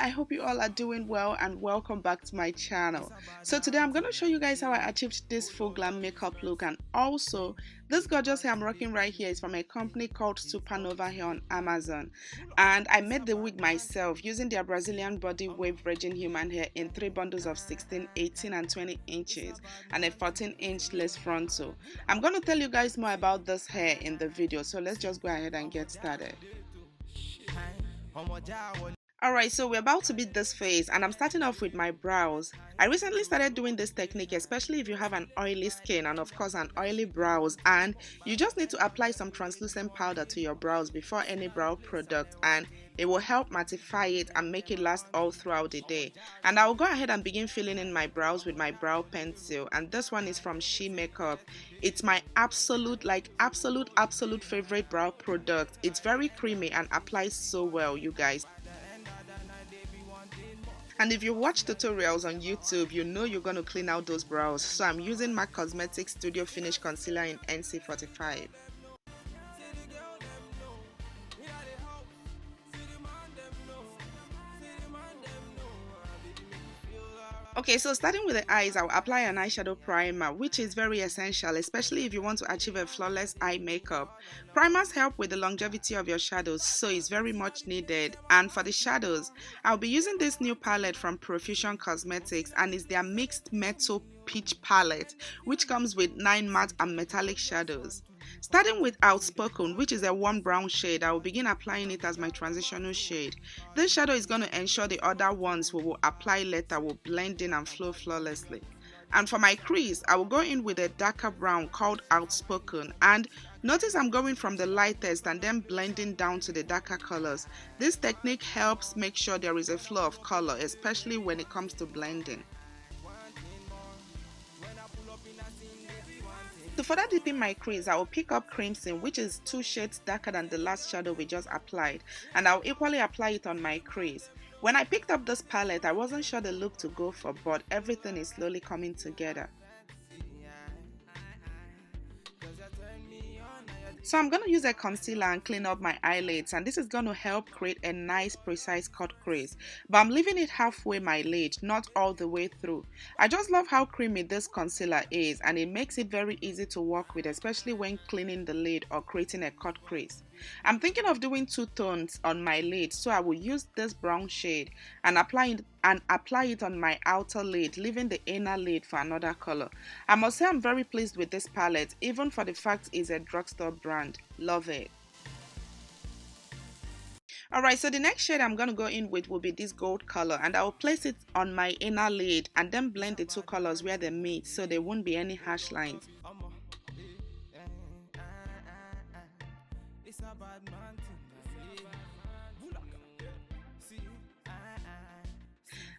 I hope you all are doing well and welcome back to my channel. So today I'm going to show you guys how I achieved this full glam makeup look, and also this gorgeous hair I'm rocking right here is from a company called Supernova here on Amazon, and I made the wig myself using their Brazilian body wave virgin human hair in 3 bundles of 16, 18 and 20 inches and a 14-inch lace frontal. I'm going to tell you guys more about this hair in the video, so let's just go ahead and get started. Alright, so we're about to beat this face and I'm starting off with my brows. I recently started doing this technique, especially if you have an oily skin and of course an oily brows, and you just need to apply some translucent powder to your brows before any brow product, and it will help mattify it and make it last all throughout the day. And I will go ahead and begin filling in my brows with my brow pencil, and this one is from E.Y.E.B.R.O.W. It's my absolute favorite brow product. It's very creamy and applies so well, you guys. And if you watch tutorials on YouTube, you know you're going to clean out those brows. So I'm using MAC Cosmetics Studio Finish Concealer in NC45. Okay, so starting with the eyes, I'll apply an eyeshadow primer, which is very essential, especially if you want to achieve a flawless eye makeup. Primers help with the longevity of your shadows, so it's very much needed. And for the shadows, I'll be using this new palette from Profusion Cosmetics, and it's their mixed metal peach palette, which comes with 9 matte and metallic shadows. Starting with Outspoken, which is a warm brown shade, I will begin applying it as my transitional shade. This shadow is going to ensure the other ones we will apply later will blend in and flow flawlessly. And for my crease, I will go in with a darker brown called Outspoken, and notice I'm going from the lightest and then blending down to the darker colors. This technique helps make sure there is a flow of color, especially when it comes to blending. To further deepen my crease, I will pick up Crimson, which is 2 shades darker than the last shadow we just applied, and I'll equally apply it on my crease. When I picked up this palette, I wasn't sure the look to go for, but everything is slowly coming together. So I'm going to use a concealer and clean up my eyelids, and this is going to help create a nice precise cut crease. But I'm leaving it halfway my lid, not all the way through. I just love how creamy this concealer is, and it makes it very easy to work with, especially when cleaning the lid or creating a cut crease. I'm thinking of doing 2 tones on my lid, so I will use this brown shade and apply it on my outer lid, leaving the inner lid for another color. I must say I'm very pleased with this palette, even for the fact it's a drugstore brand. Love it. Alright, so the next shade I'm going to go in with will be this gold color, and I will place it on my inner lid and then blend the 2 colors where they meet so there won't be any harsh lines.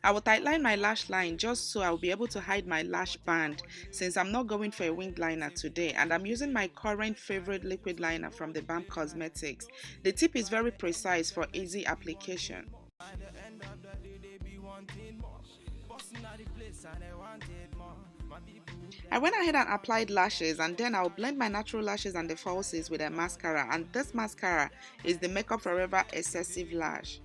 I will tightline my lash line just so I'll be able to hide my lash band, since I'm not going for a winged liner today, and I'm using my current favorite liquid liner from the MAC Cosmetics. The tip is very precise for easy application. I went ahead and applied lashes, and then I'll blend my natural lashes and the falsies with a mascara, and this mascara is the Makeup Forever Excessive Lash.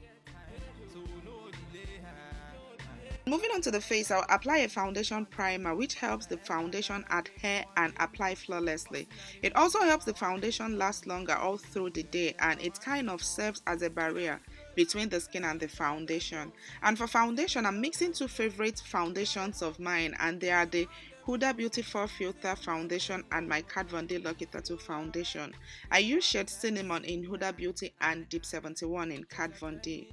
Moving on to the face, I'll apply a foundation primer which helps the foundation adhere and apply flawlessly. It also helps the foundation last longer all through the day, and it kind of serves as a barrier between the skin and the foundation. And for foundation, I'm mixing 2 favorite foundations of mine, and they are the Huda Beauty 4 Filter Foundation and my Kat Von D Lucky Tattoo Foundation. I use shade Cinnamon in Huda Beauty and Deep 71 in Kat Von D.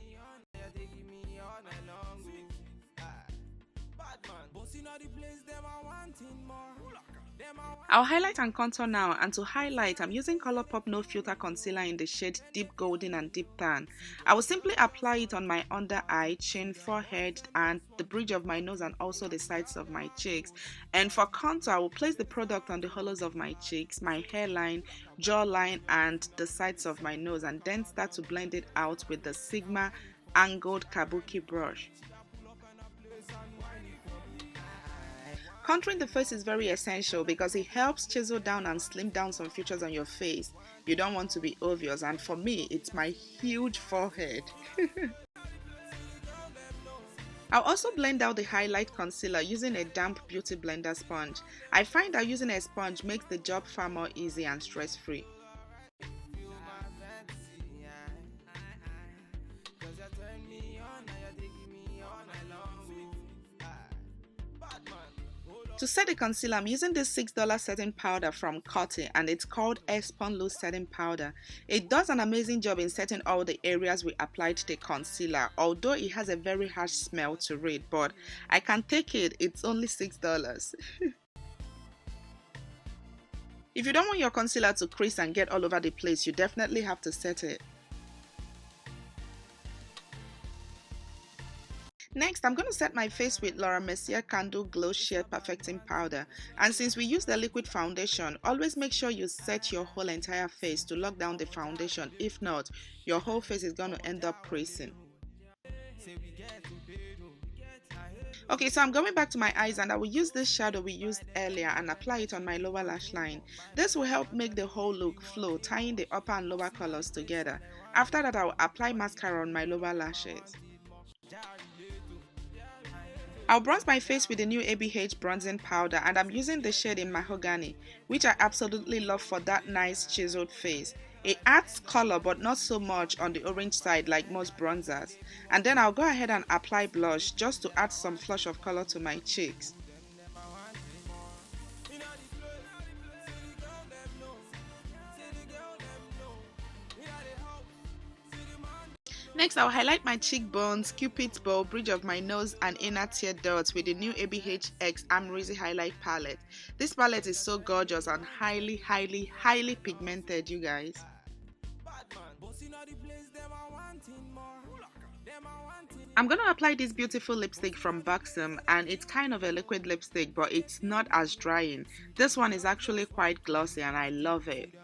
I'll highlight and contour now, and to highlight, I'm using Colourpop No Filter Concealer in the shade Deep Golden and Deep Tan. I will simply apply it on my under eye, chin, forehead, and the bridge of my nose, and also the sides of my cheeks. And for contour, I will place the product on the hollows of my cheeks, my hairline, jawline, and the sides of my nose, and then start to blend it out with the Sigma Angled Kabuki brush. Contouring the face is very essential because it helps chisel down and slim down some features on your face. You don't want to be obvious, and for me, it's my huge forehead. I'll also blend out the highlight concealer using a damp beauty blender sponge. I find that using a sponge makes the job far more easy and stress-free. To set the concealer, I'm using this $6 setting powder from Coty, and it's called Airspun Loose Setting Powder. It does an amazing job in setting all the areas we applied the concealer, although it has a very harsh smell to it, but I can take it, it's only $6. If you don't want your concealer to crease and get all over the place, you definitely have to set it. Next, I'm going to set my face with Laura Mercier Candle Glow Sheer Perfecting Powder. And since we use the liquid foundation, always make sure you set your whole entire face to lock down the foundation. If not, your whole face is going to end up creasing. Okay, so I'm going back to my eyes and I will use this shadow we used earlier and apply it on my lower lash line. This will help make the whole look flow, tying the upper and lower colors together. After that, I will apply mascara on my lower lashes. I'll bronze my face with the new E.Y.E.B.R.O.W bronzing powder, and I'm using the shade in Mahogany, which I absolutely love for that nice chiseled face. It adds color but not so much on the orange side like most bronzers. And then I'll go ahead and apply blush just to add some flush of color to my cheeks. Next, I'll highlight my cheekbones, cupid's bow, bridge of my nose, and inner tear dots with the new E.Y.E.B.R.O.W X Amrezy Highlight Palette. This palette is so gorgeous and highly pigmented, you guys. I'm going to apply this beautiful lipstick from Buxom, and it's kind of a liquid lipstick, but it's not as drying. This one is actually quite glossy and I love it.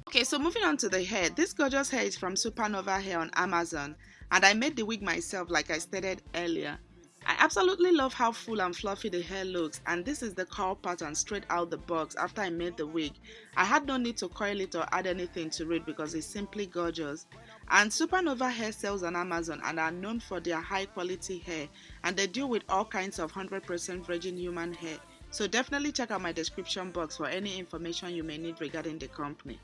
Okay, so moving on to the hair. This gorgeous hair is from Supernova hair on Amazon, and I made the wig myself like I stated earlier. I absolutely love how full and fluffy the hair looks, and this is the curl pattern straight out the box after I made the wig. I had no need to coil it or add anything to it because it's simply gorgeous. And Supernova hair sells on Amazon and are known for their high quality hair, and they deal with all kinds of 100% virgin human hair. So definitely check out my description box for any information you may need regarding the company.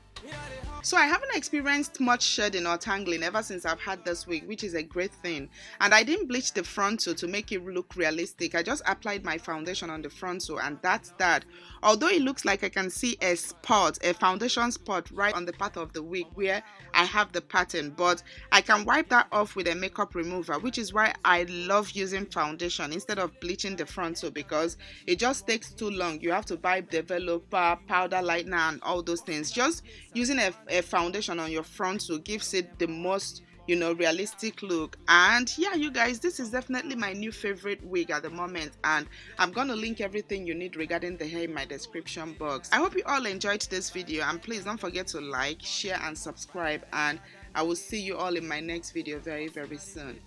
So I haven't experienced much shedding or tangling ever since I've had this wig, which is a great thing. And I didn't bleach the frontal to make it look realistic. I just applied my foundation on the frontal and that's that. Although it looks like I can see a spot, a foundation spot right on the part of the wig where I have the pattern, but I can wipe that off with a makeup remover, which is why I love using foundation instead of bleaching the frontal, because it just takes too long. You have to buy developer, powder lightener and all those things. Just using a foundation on your frontal gives it the most realistic look. And yeah, you guys, this is definitely my new favorite wig at the moment, and I'm gonna link everything you need regarding the hair in my description box. I hope you all enjoyed this video, and please don't forget to like, share and subscribe, and I will see you all in my next video very soon.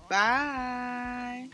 Bye.